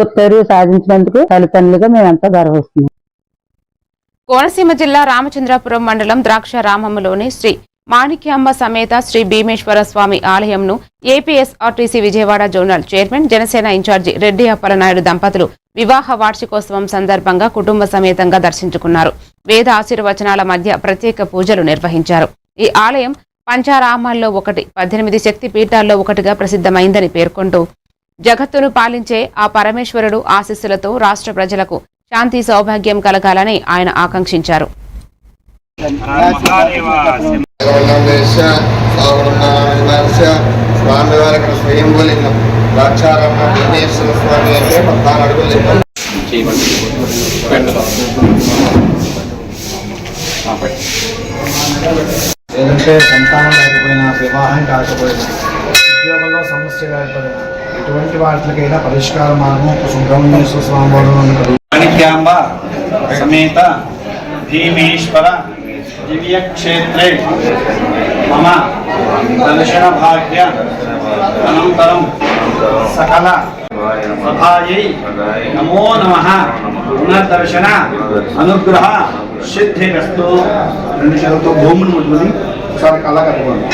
ఉత్తర్వు సాధించినందుకు తల్లిదండ్రులుగా మేము ఎంతో గర్వస్తున్నాం. కోనసీమ జిల్లా రామచంద్రాపురం మండలం ద్రాక్షారామంలోని శ్రీ మాణిక్యాంబ సమేత శ్రీ భీమేశ్వర స్వామి ఆలయంను APSRTC Vijayawada zonal chairman Janasena incharge Reddy Appalanaidu దంపతులు వివాహ వార్షికోత్సవం సందర్భంగా కుటుంబ సమేతంగా దర్శించుకున్నారు. వేద ఆశీర్వచనాల మధ్య ప్రత్యేక పూజలు నిర్వహించారు. ఈ ఆలయం పంచారామాల్లో ఒకటి, 18 శక్తి పీఠాల్లో ఒకటిగా ప్రసిద్ధమైందని పేర్కొంటూ జగత్తును పాలించే ఆ పరమేశ్వరుడు ఆశీస్సులతో రాష్ట్ర ప్రజలకు శాంతి సౌభాగ్యం కలగాలని ఆయన ఆకాంక్షించారు. ఏదంటే సంతానం లేకపోయినా, వివాహం కాకపోయినా, ఉద్యోగంలో సమస్య లేకపోయినా, ఎటువంటి వాటికైనా పరిష్కార మార్గం సుబ్రహ్మణ్యేశ్వర స్వామి వారు మాణిక్యాంబ సమేత భీమేశ్వర దివ్య క్షేత్రే మమ దర్శన భాగ్య అనంతరం సకల సభాయై నమో నమః పునర్దర్శన అనుగ్రహ సిద్ధిరస్తు. 2 చేతులతో భూమిని ముట్టుకుని ఒకసారి కళ్ళ కట్టుకోండి.